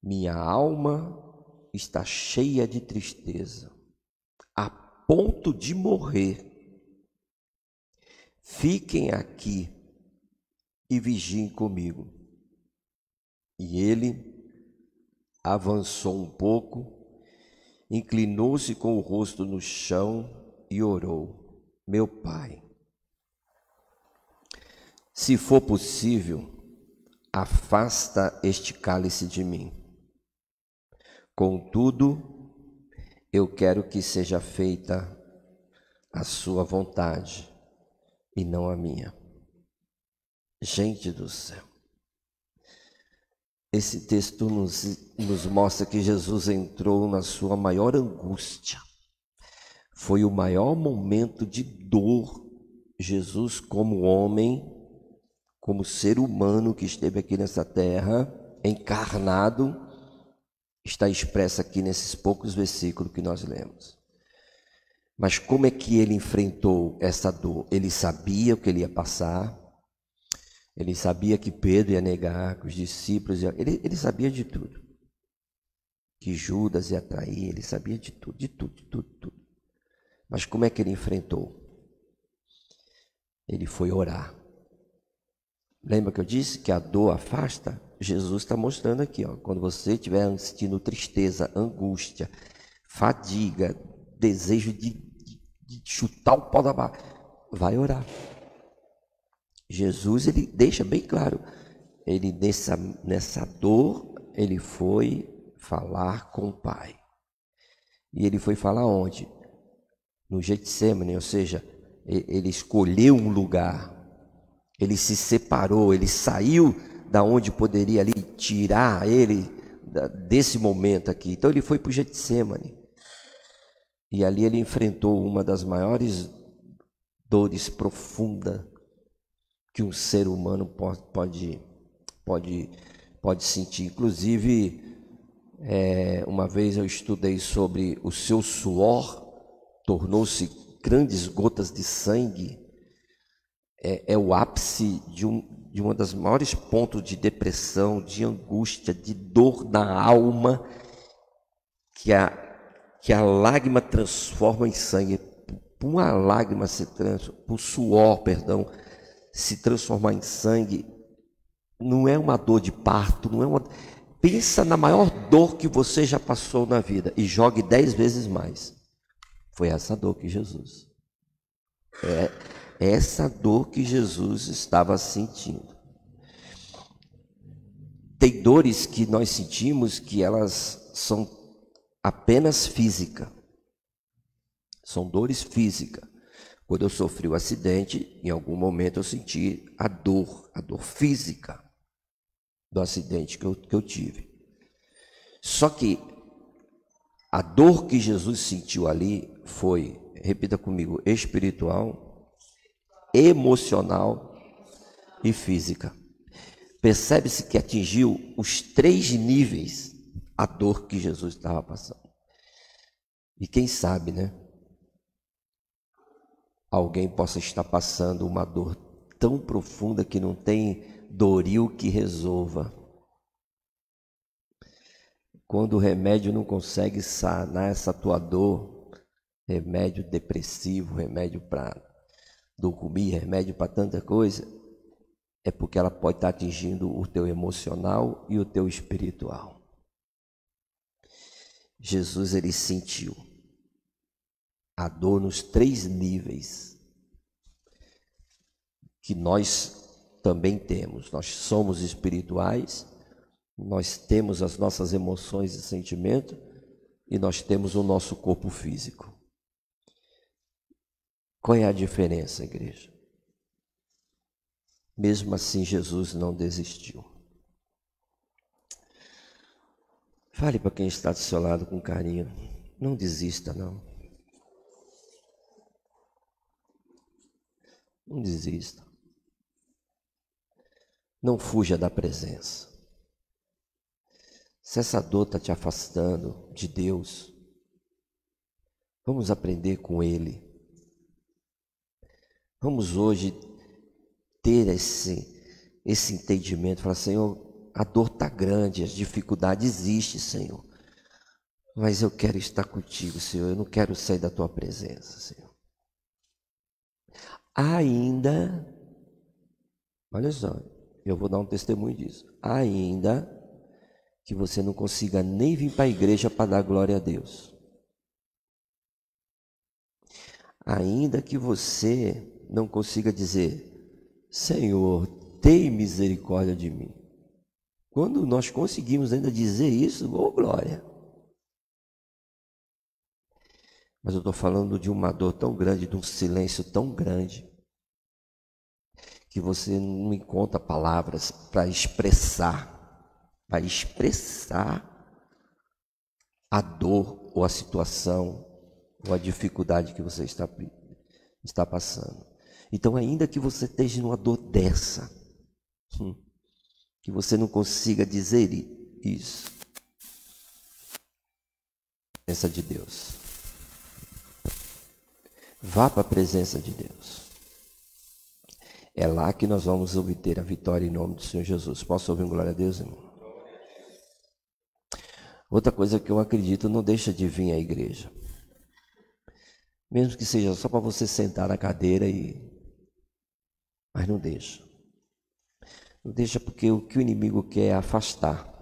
Minha alma está cheia de tristeza, a ponto de morrer. Fiquem aqui e vigiem comigo. E ele avançou um pouco, inclinou-se com o rosto no chão e orou: Meu Pai, se for possível, afasta este cálice de mim. Contudo, eu quero que seja feita a sua vontade e não a minha. Gente do céu. Esse texto nos mostra que Jesus entrou na sua maior angústia. Foi o maior momento de dor. Jesus, como homem, como ser humano que esteve aqui nessa terra, encarnado, está expresso aqui nesses poucos versículos que nós lemos. Mas como é que ele enfrentou essa dor? Ele sabia o que ele ia passar, ele sabia que Pedro ia negar, que os discípulos ele sabia de tudo, que Judas ia trair, ele sabia de tudo, de tudo, de tudo, de tudo. Mas como é que ele enfrentou? Ele foi orar. Lembra que eu disse que a dor afasta? Jesus está mostrando aqui, ó, quando você estiver sentindo tristeza, angústia, fadiga, desejo de chutar o pau da barra, vai orar. Jesus, ele deixa bem claro, ele nessa dor, ele foi falar com o Pai. E ele foi falar onde? No Getsemane, ou seja, ele escolheu um lugar, ele se separou, ele saiu da onde poderia ali tirar ele desse momento aqui. Então ele foi para o Getsemane. E ali ele enfrentou uma das maiores dores profundas que um ser humano pode sentir. Inclusive, uma vez eu estudei sobre o seu suor, tornou-se grandes gotas de sangue. É o ápice de uma das maiores pontos de depressão, de angústia, de dor na alma, que a lágrima transforma em sangue. Uma lágrima o suor, perdão, se transformar em sangue, não é uma dor de parto, não é uma... Pensa na maior dor que você já passou na vida e jogue 10 vezes mais. Foi essa dor que Jesus... essa dor que Jesus estava sentindo. Tem dores que nós sentimos que elas são apenas físicas. São dores físicas. Quando eu sofri um acidente, em algum momento eu senti a dor física do acidente que eu tive. Só que a dor que Jesus sentiu ali foi, repita comigo, espiritual, emocional e física. Percebe-se que atingiu os 3 níveis a dor que Jesus estava passando. E quem sabe, né? Alguém possa estar passando uma dor tão profunda que não tem doril que resolva. Quando o remédio não consegue sanar essa tua dor, remédio depressivo, remédio para dormir, remédio para tanta coisa, é porque ela pode estar atingindo o teu emocional e o teu espiritual. Jesus, ele sentiu a dor nos 3 níveis que nós também temos. Nós somos espirituais, nós temos as nossas emoções e sentimentos e nós temos o nosso corpo físico. Qual é a diferença, igreja? Mesmo assim, Jesus não desistiu. Fale para quem está do seu lado com carinho. Não desista, não. Não desista. Não fuja da presença. Se essa dor está te afastando de Deus, vamos aprender com Ele. Vamos hoje ter esse entendimento. Falar, Senhor, a dor está grande, as dificuldades existem, Senhor. Mas eu quero estar contigo, Senhor. Eu não quero sair da tua presença, Senhor. Ainda, olha só, eu vou dar um testemunho disso. Ainda que você não consiga nem vir para a igreja para dar glória a Deus. Ainda que você não consiga dizer, Senhor, tem misericórdia de mim. Quando nós conseguimos ainda dizer isso, oh glória. Mas eu estou falando de uma dor tão grande, de um silêncio tão grande, que você não encontra palavras para expressar a dor ou a situação ou a dificuldade que você está passando. Então, ainda que você esteja numa dor dessa, que você não consiga dizer isso, presença de Deus. Vá para a presença de Deus. É lá que nós vamos obter a vitória em nome do Senhor Jesus. Posso ouvir um glória a Deus, irmão? Outra coisa que eu acredito, não deixa de vir à igreja. Mesmo que seja só para você sentar na cadeira mas não deixa. Não deixa porque o que o inimigo quer é afastar.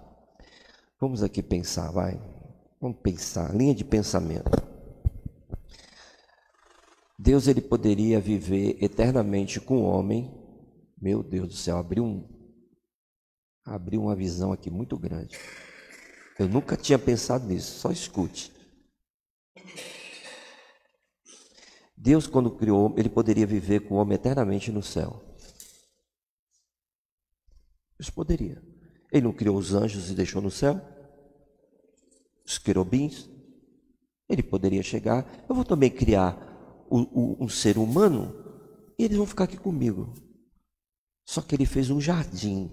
Vamos aqui pensar, vai. Vamos pensar, linha de pensamento. Deus, ele poderia viver eternamente com o homem. Meu Deus do céu, abriu uma visão aqui muito grande. Eu nunca tinha pensado nisso, só escute. Deus, quando criou, ele poderia viver com o homem eternamente no céu. Deus poderia. Ele não criou os anjos e deixou no céu? Os querubins? Ele poderia chegar, eu vou também criar um ser humano e eles vão ficar aqui comigo. Só que ele fez um jardim.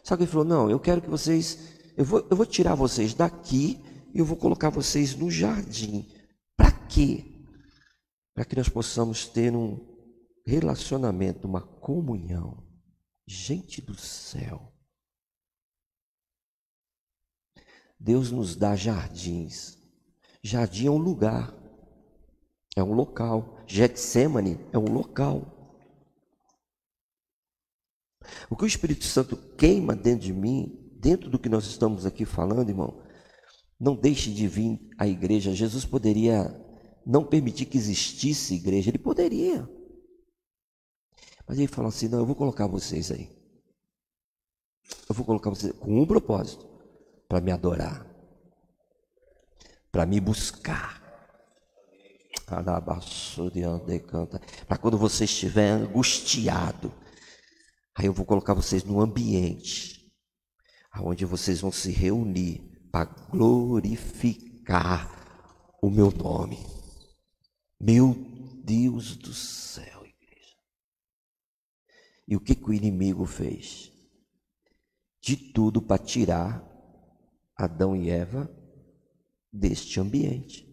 Só que ele falou, não, eu quero que vocês, eu vou tirar vocês daqui e eu vou colocar vocês no jardim. Para quê? Para que nós possamos ter um relacionamento, uma comunhão. Gente do céu. Deus nos dá jardins. Jardim é um lugar, é um local. Getsêmani é um local. O que o Espírito Santo queima dentro de mim, dentro do que nós estamos aqui falando, irmão, não deixe de vir à igreja. Jesus poderia não permitir que existisse igreja, ele poderia. Mas ele falou assim, não, eu vou colocar vocês aí. Eu vou colocar vocês com um propósito, para me adorar. Para me buscar. Para quando você estiver angustiado, aí eu vou colocar vocês num ambiente onde vocês vão se reunir para glorificar o meu nome. Meu Deus do céu, igreja. E o que o inimigo fez? De tudo para tirar Adão e Eva deste ambiente.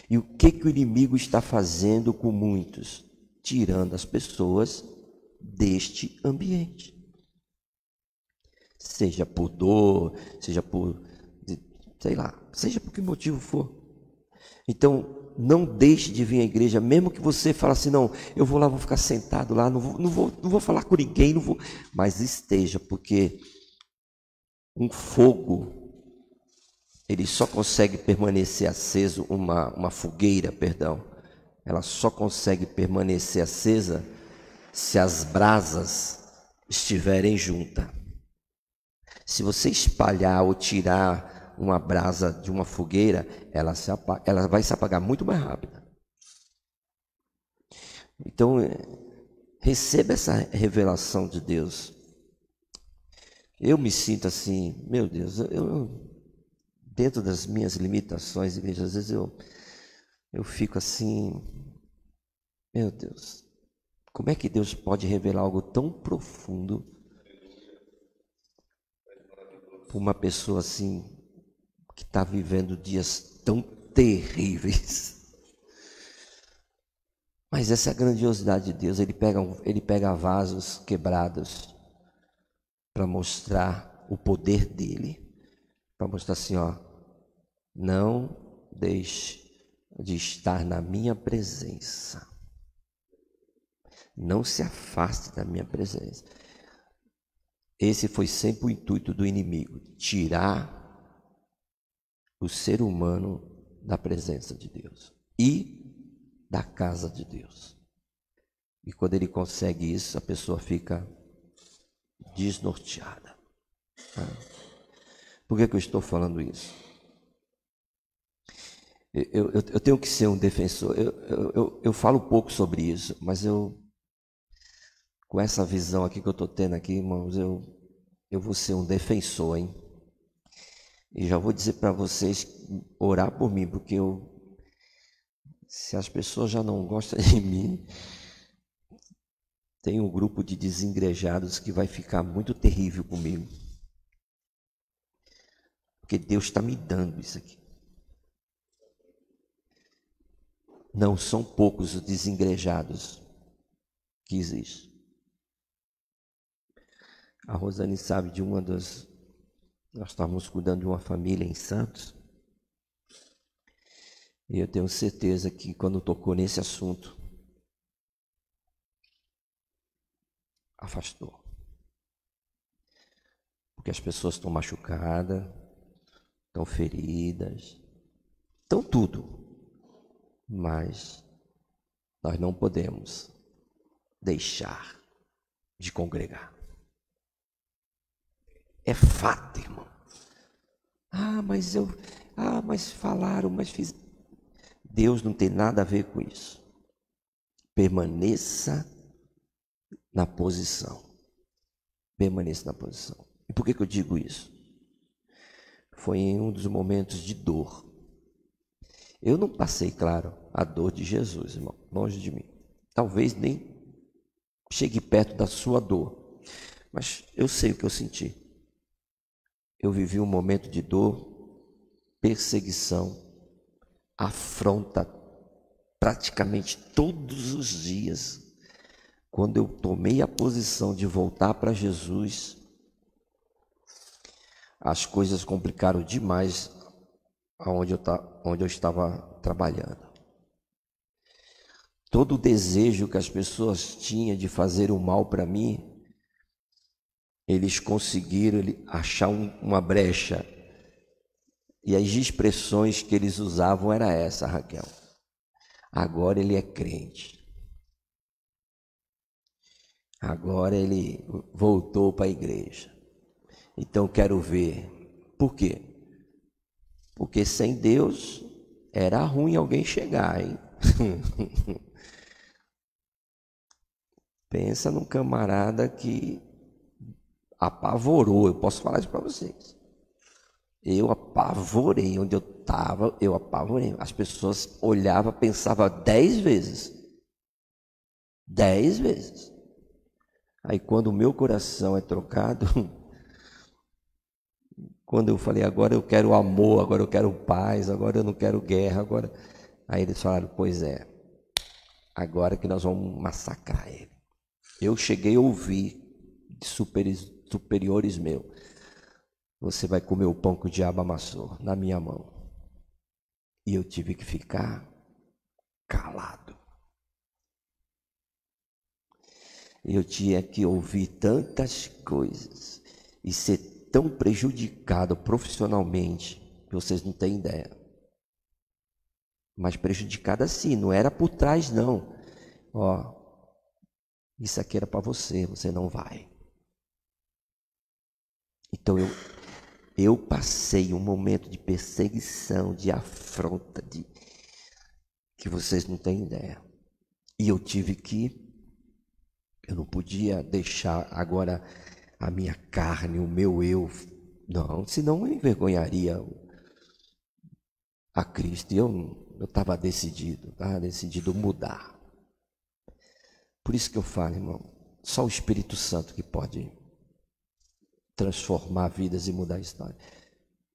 E o que o inimigo está fazendo com muitos? Tirando as pessoas deste ambiente. Seja por dor, seja por, sei lá, seja por que motivo for. Então, não deixe de vir à igreja, mesmo que você fale assim, não, eu vou lá, vou ficar sentado lá, não vou falar com ninguém, não vou, mas esteja, porque um fogo, ele só consegue permanecer aceso, uma fogueira, ela só consegue permanecer acesa se as brasas estiverem juntas. Se você espalhar ou tirar uma brasa de uma fogueira, ela vai se apagar muito mais rápido. Então, receba essa revelação de Deus. Eu me sinto assim, meu Deus, dentro das minhas limitações, igreja, às vezes eu fico assim, meu Deus, como é que Deus pode revelar algo tão profundo para uma pessoa assim, que está vivendo dias tão terríveis? Mas essa é a grandiosidade de Deus. Ele pega vasos quebrados para mostrar o poder dele, para mostrar assim, ó, não deixe de estar na minha presença. Não se afaste da minha presença. Esse foi sempre o intuito do inimigo, tirar o ser humano da presença de Deus e da casa de Deus. E quando ele consegue isso, a pessoa fica desnorteada. Por que eu estou falando isso? Eu tenho que ser um defensor. Eu falo pouco sobre isso, mas com essa visão aqui que eu estou tendo aqui, irmãos, eu vou ser um defensor, hein? E já vou dizer para vocês orar por mim, porque se as pessoas já não gostam de mim, tem um grupo de desengrejados que vai ficar muito terrível comigo. Porque Deus está me dando isso aqui. Não são poucos os desengrejados que existem. A Rosane sabe de nós estávamos cuidando de uma família em Santos. E eu tenho certeza que quando tocou nesse assunto, afastou. Porque as pessoas estão machucadas, estão feridas, estão tudo. Mas nós não podemos deixar de congregar. É fato, irmão. Mas falaram, mas fiz. Deus não tem nada a ver com isso. Permaneça na posição. Permaneça na posição. E por que eu digo isso? Foi em um dos momentos de dor. Eu não passei, claro, a dor de Jesus, irmão, longe de mim. Talvez nem chegue perto da sua dor, mas eu sei o que eu senti. Eu vivi um momento de dor, perseguição, afronta praticamente todos os dias. Quando eu tomei a posição de voltar para Jesus, as coisas complicaram demais onde eu estava trabalhando. Todo o desejo que as pessoas tinham de fazer o mal para mim, eles conseguiram achar uma brecha. E as expressões que eles usavam era essa, Raquel. Agora ele é crente. Agora ele voltou para a igreja. Então quero ver. Por quê? Porque sem Deus era ruim alguém chegar, hein? Pensa num camarada que apavorou. Eu posso falar isso para vocês. Eu apavorei. Onde eu estava, eu apavorei. As pessoas olhavam, pensavam 10 vezes. 10 vezes. Aí quando o meu coração é trocado, quando eu falei, agora eu quero amor, agora eu quero paz, agora eu não quero guerra, agora... Aí eles falaram, pois é, agora que nós vamos massacrar ele. Eu cheguei a ouvir de superiores meus, você vai comer o pão que o diabo amassou na minha mão. E eu tive que ficar calado. Eu tinha que ouvir tantas coisas e ser tão prejudicado profissionalmente, que vocês não têm ideia. Mas prejudicado assim, não era por trás não. Ó, isso aqui era para você, você não vai. Então eu passei um momento de perseguição, de afronta, que vocês não têm ideia. E eu não podia deixar agora a minha carne, o meu eu, não, senão eu envergonharia a Cristo. E eu estava decidido mudar. Por isso que eu falo, irmão, só o Espírito Santo que pode transformar vidas e mudar a história.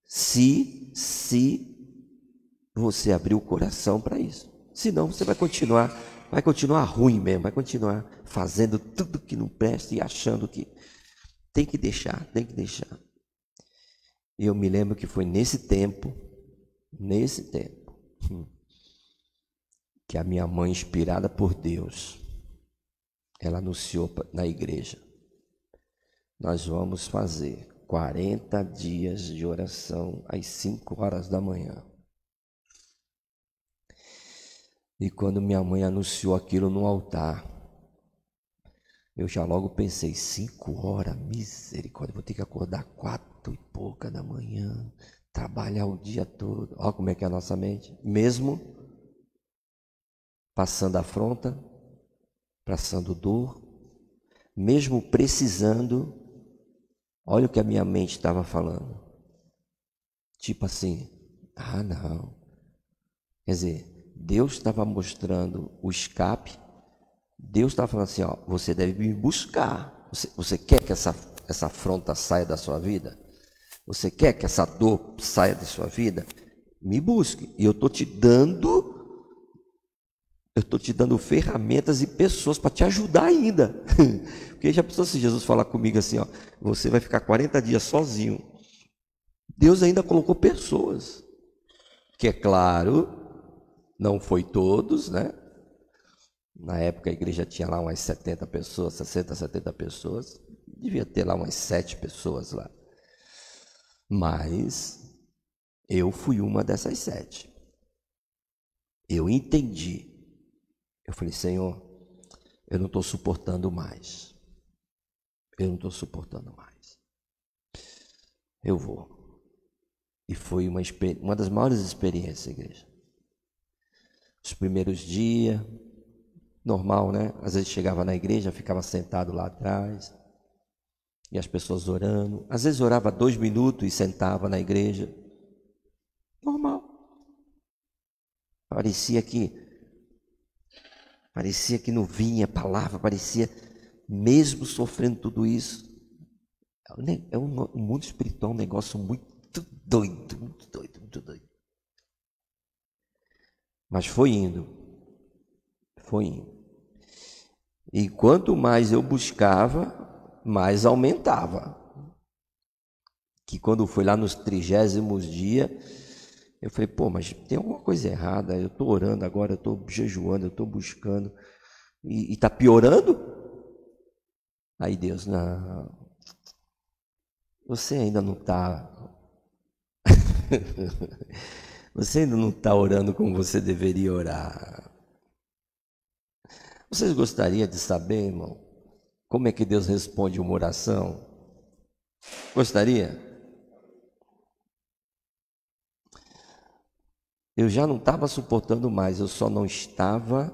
Se você abrir o coração para isso. Senão você vai continuar ruim mesmo, vai continuar fazendo tudo que não presta e achando que... Tem que deixar, tem que deixar. E eu me lembro que foi nesse tempo, que a minha mãe, inspirada por Deus, ela anunciou na igreja: nós vamos fazer 40 dias de oração às 5 horas da manhã. E quando minha mãe anunciou aquilo no altar, eu já logo pensei: 5 horas, misericórdia, vou ter que acordar 4 e pouca da manhã, trabalhar o dia todo. Olha como é que é a nossa mente. Mesmo passando afronta, passando dor, mesmo precisando, olha o que a minha mente estava falando. Tipo assim, não. Quer dizer, Deus estava mostrando o escape. Deus estava falando assim, você deve me buscar. Você quer que essa afronta saia da sua vida? Você quer que essa dor saia da sua vida? Me busque. E eu estou te dando ferramentas e pessoas para te ajudar ainda. Porque já pensou se Jesus falar comigo assim, você vai ficar 40 dias sozinho. Deus ainda colocou pessoas. Que é claro, não foi todos, né? Na época a igreja tinha lá umas 70 pessoas, 60, 70 pessoas. Devia ter lá umas 7 pessoas lá. Mas eu fui uma dessas 7. Eu entendi. Eu falei: Senhor, eu não estou suportando mais. Eu não estou suportando mais. Eu vou. E foi uma das maiores experiências, igreja. Os primeiros dias, normal, né? Às vezes chegava na igreja, ficava sentado lá atrás, e as pessoas orando. Às vezes orava 2 minutos e sentava na igreja. Normal. Parecia que não vinha palavra, parecia, mesmo sofrendo tudo isso. O mundo espiritual é um negócio muito doido, muito doido, muito doido. Mas foi indo. E quanto mais eu buscava, mais aumentava. Que quando foi lá nos 30º dia, eu falei: mas tem alguma coisa errada. Eu estou orando agora, eu estou jejuando, eu estou buscando. E está piorando? Aí Deus: não, você ainda não está você ainda não está orando como você deveria orar. Vocês gostariam de saber, irmão, como é que Deus responde uma oração? Gostaria? Eu já não estava suportando mais, eu só não estava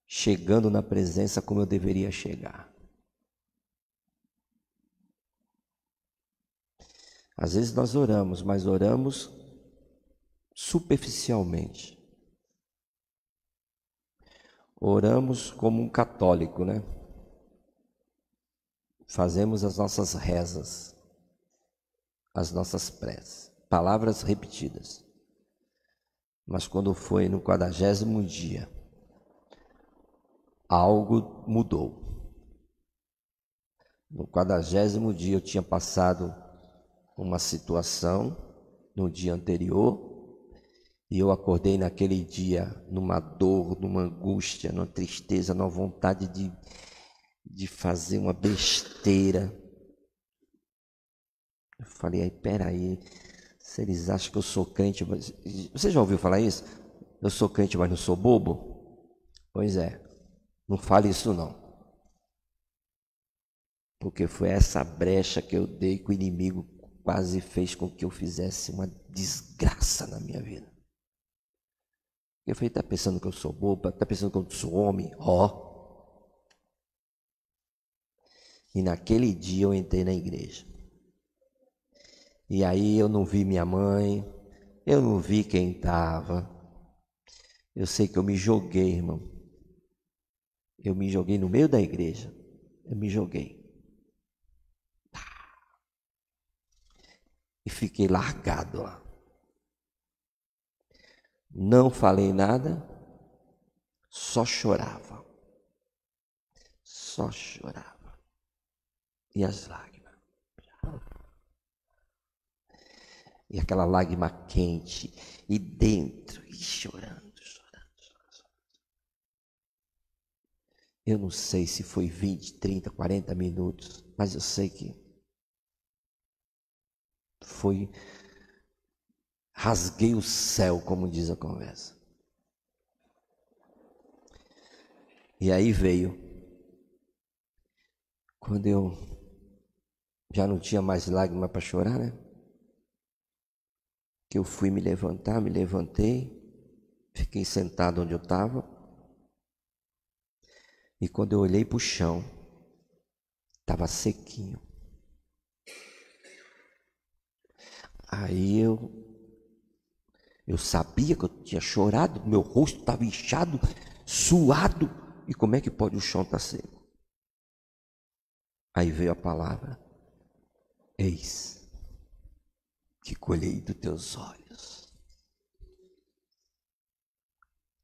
chegando na presença como eu deveria chegar. Às vezes nós oramos, mas oramos superficialmente. Oramos como um católico, né? Fazemos as nossas rezas, as nossas preces, palavras repetidas. Mas quando foi no 40º dia, algo mudou. No 40º dia eu tinha passado uma situação no dia anterior, e eu acordei naquele dia numa dor, numa angústia, numa tristeza, numa vontade de fazer uma besteira. Eu falei: peraí, se eles acham que eu sou crente... Você já ouviu falar isso? Eu sou crente, mas não sou bobo? Pois é, não fale isso não. Porque foi essa brecha que eu dei que o inimigo quase fez com que eu fizesse uma desgraça na minha vida. Eu falei: está pensando que eu sou bobo? Está pensando que eu sou homem? E naquele dia eu entrei na igreja. E aí eu não vi minha mãe, eu não vi quem estava. Eu sei que eu me joguei, irmão. Eu me joguei no meio da igreja. Eu me joguei. E fiquei largado lá. Não falei nada, só chorava. Só chorava. E as lágrimas. E aquela lágrima quente. E dentro. E chorando. Eu não sei se foi 20, 30, 40 minutos. Mas eu sei que foi... Rasguei o céu, como diz a conversa. E aí veio. Quando eu já não tinha mais lágrima para chorar, né? Que eu fui me levantar, me levantei. Fiquei sentado onde eu estava. E quando eu olhei para o chão, estava sequinho. Aí eu sabia que eu tinha chorado, meu rosto estava inchado, suado. E como é que pode o chão estar seco? Aí veio a palavra: eis que colhei dos teus olhos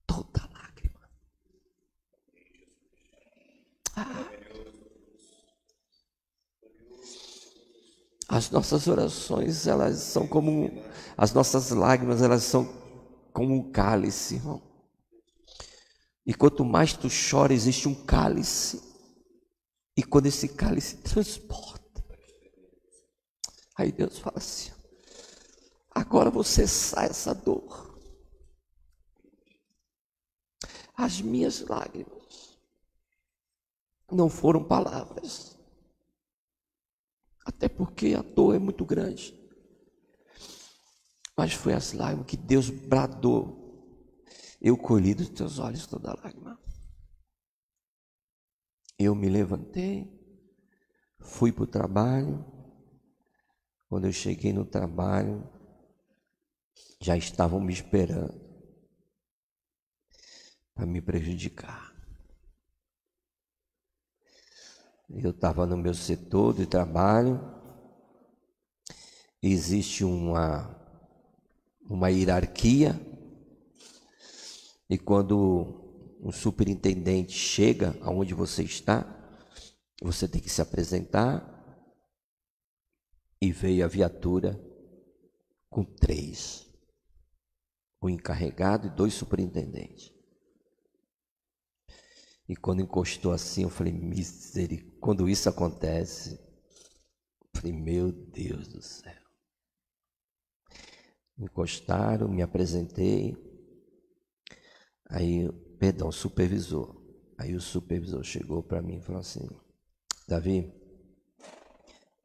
toda lágrima. As nossas orações, elas são como... As nossas lágrimas, elas são como um cálice, irmão. E quanto mais tu chora, existe um cálice. E quando esse cálice transporta, aí Deus fala assim: agora você sai essa dor. As minhas lágrimas não foram palavras. Até porque a dor é muito grande. Mas foi as lágrimas que Deus bradou: eu colhi dos teus olhos toda lágrima. Eu me levantei, fui para o trabalho. Quando eu cheguei no trabalho, já estavam me esperando para me prejudicar. Eu estava no meu setor de trabalho. Existe uma hierarquia. E quando um superintendente chega aonde você está, você tem que se apresentar. E veio a viatura com 3. O encarregado e 2 superintendentes. E quando encostou assim, eu falei: misericórdia. Quando isso acontece, eu falei: meu Deus do céu. Encostaram, me apresentei. Aí, perdão, supervisor. Aí o supervisor chegou para mim e falou assim: Davi,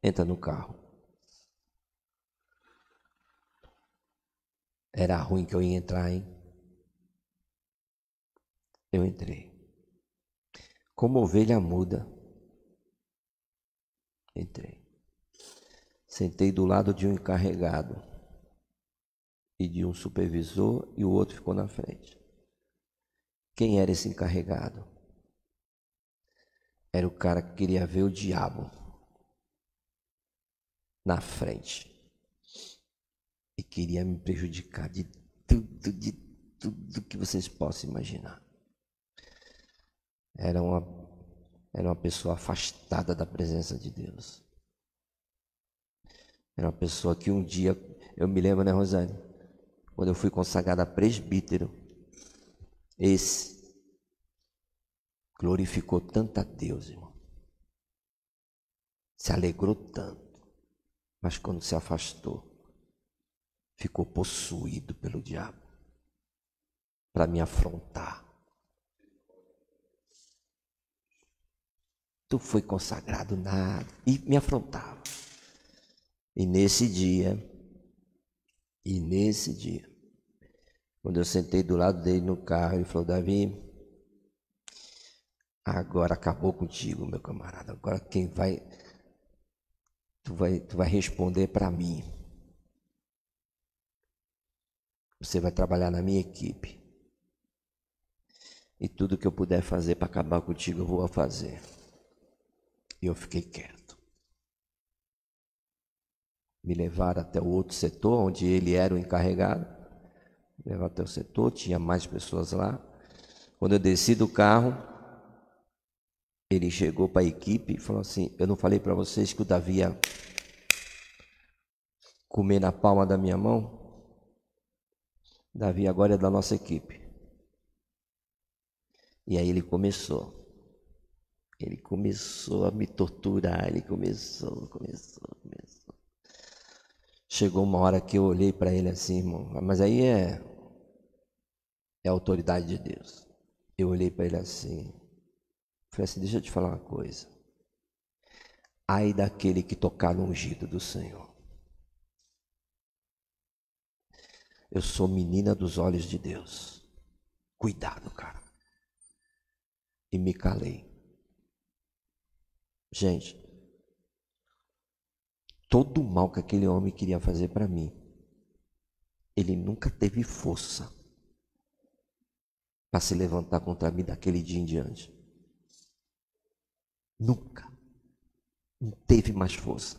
entra no carro. Era ruim que eu ia entrar, hein? Eu entrei. Como ovelha muda, entrei. Sentei do lado de um encarregado e de um supervisor, e o outro ficou na frente. Quem era esse encarregado? Era o cara que queria ver o diabo na frente e queria me prejudicar de tudo que vocês possam imaginar. Era uma pessoa afastada da presença de Deus. Era uma pessoa que um dia, eu me lembro, né, Rosane? Quando eu fui consagrado a presbítero, esse glorificou tanto a Deus, irmão. Se alegrou tanto. Mas quando se afastou, ficou possuído pelo diabo para me afrontar. Tu foi consagrado nada. E me afrontava. E nesse dia, quando eu sentei do lado dele no carro, ele falou: Davi, agora acabou contigo, meu camarada. Agora quem vai... Tu vai responder para mim. Você vai trabalhar na minha equipe. E tudo que eu puder fazer para acabar contigo, eu vou fazer. E eu fiquei quieto. Me levaram até o outro setor, onde ele era o encarregado. Me levaram até o setor, tinha mais pessoas lá. Quando eu desci do carro, Ele chegou para a equipe e falou assim: eu não falei para vocês que o Davi ia comer na palma da minha mão? Davi agora é da nossa equipe. E aí ele começou a me torturar, ele começou. Chegou uma hora que eu olhei para ele assim, irmão, mas aí é a autoridade de Deus. Eu olhei para ele assim, falei assim: deixa eu te falar uma coisa. Ai daquele que tocar no ungido do Senhor. Eu sou menina dos olhos de Deus. Cuidado, cara. E me calei. Gente, todo o mal que aquele homem queria fazer para mim, ele nunca teve força para se levantar contra mim daquele dia em diante. Nunca. Não teve mais força.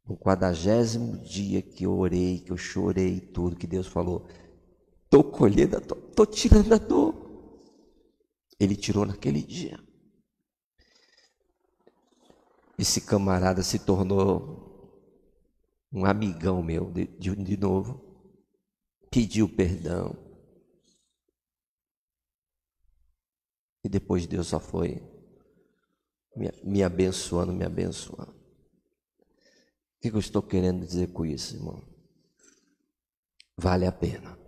No 40º dia que eu orei, que eu chorei tudo, que Deus falou: tô colhendo a dor, tô tirando a dor. Ele tirou naquele dia. Esse camarada se tornou um amigão meu de novo. Pediu perdão. E depois Deus só foi me abençoando. O que eu estou querendo dizer com isso, irmão? Vale a pena.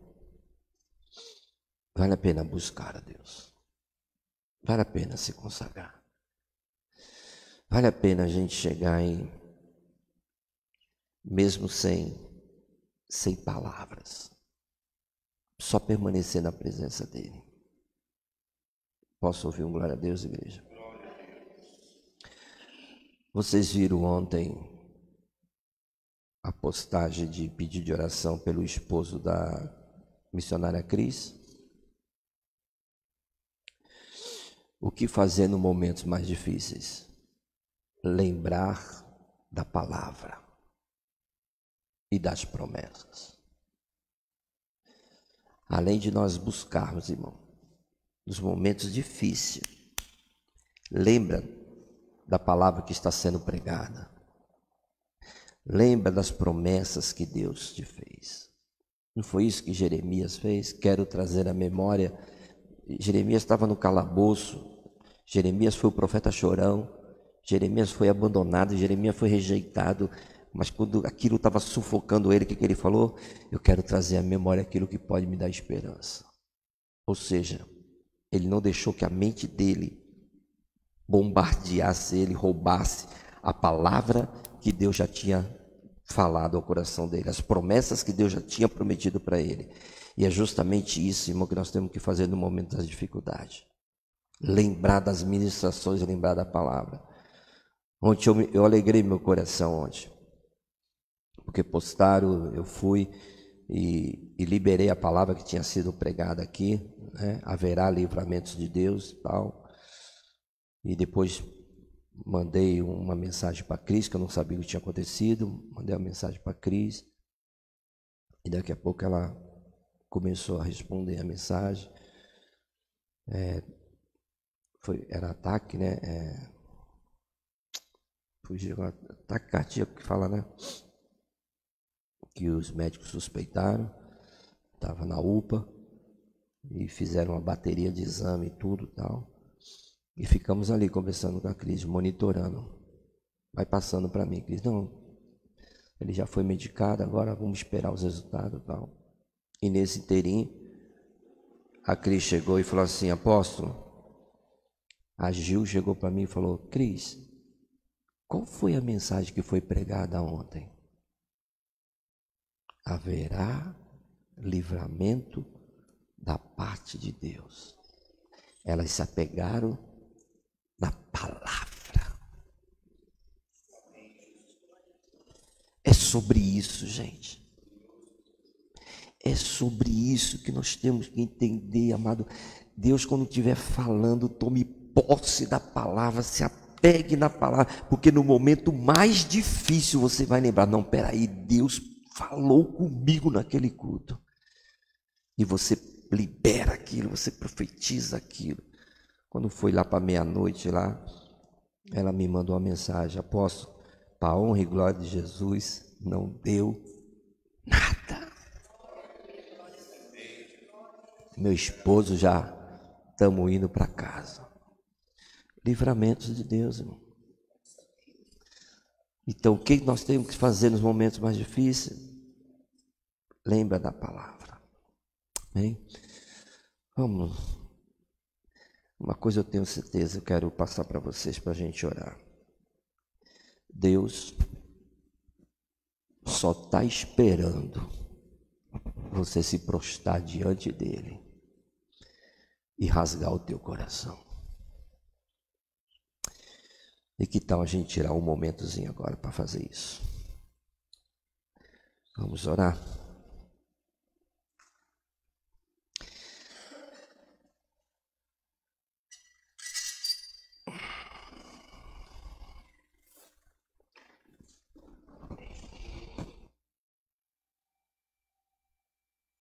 Vale a pena buscar a Deus. Vale a pena se consagrar. Vale a pena a gente chegar em, mesmo sem palavras, só permanecer na presença dele. Posso ouvir um glória a Deus, igreja? Vocês viram ontem a postagem de pedido de oração pelo esposo da missionária Cris? O que fazer nos momentos mais difíceis? Lembrar da palavra e das promessas. Além de nós buscarmos, irmão, nos momentos difíceis, lembra da palavra que está sendo pregada. Lembra das promessas que Deus te fez. Não foi isso que Jeremias fez? Quero trazer à memória. Jeremias estava no calabouço. Jeremias foi o profeta chorão. Jeremias foi abandonado, Jeremias foi rejeitado, mas quando aquilo estava sufocando ele, o que ele falou? Eu quero trazer à memória aquilo que pode me dar esperança. Ou seja, ele não deixou que a mente dele bombardeasse ele, roubasse a palavra que Deus já tinha falado ao coração dele, as promessas que Deus já tinha prometido para ele. E é justamente isso, irmão, que nós temos que fazer no momento das dificuldades. Lembrar das ministrações, lembrar da palavra. Ontem eu alegrei meu coração ontem, porque postaram, eu fui e liberei a palavra que tinha sido pregada aqui, né? Haverá livramentos de Deus e tal. E depois mandei uma mensagem para a Cris, que eu não sabia o que tinha acontecido, mandei uma mensagem para a Cris, e daqui a pouco ela começou a responder a mensagem. Era ataque, né? Fugiu, ataque cardíaco que fala, né? Que os médicos suspeitaram, estava na UPA e fizeram uma bateria de exame e tudo tal. E ficamos ali conversando com a Cris, monitorando. Vai passando para mim, Cris, não, ele já foi medicado, agora vamos esperar os resultados e tal. E nesse inteirinho, a Cris chegou e falou assim: apóstolo, a Gil chegou para mim e falou: Cris, qual foi a mensagem que foi pregada ontem? Haverá livramento da parte de Deus. Elas se apegaram na palavra. É sobre isso, gente. É sobre isso que nós temos que entender, amado. Deus, quando estiver falando, tome posse da palavra, se apegue na palavra, porque no momento mais difícil você vai lembrar: não, peraí, Deus falou comigo naquele culto. E você libera aquilo, você profetiza aquilo. Quando foi lá para meia-noite lá, ela me mandou uma mensagem: apóstolo, para a honra e glória de Jesus, não deu nada. Meu esposo já estamos indo para casa. Livramentos de Deus, irmão. Então, o que nós temos que fazer nos momentos mais difíceis? Lembra da palavra. Amém? Vamos. Uma coisa eu tenho certeza, eu quero passar para vocês para a gente orar. Deus só está esperando você se prostrar diante dele e rasgar o teu coração. E que tal a gente tirar um momentozinho agora para fazer isso? Vamos orar?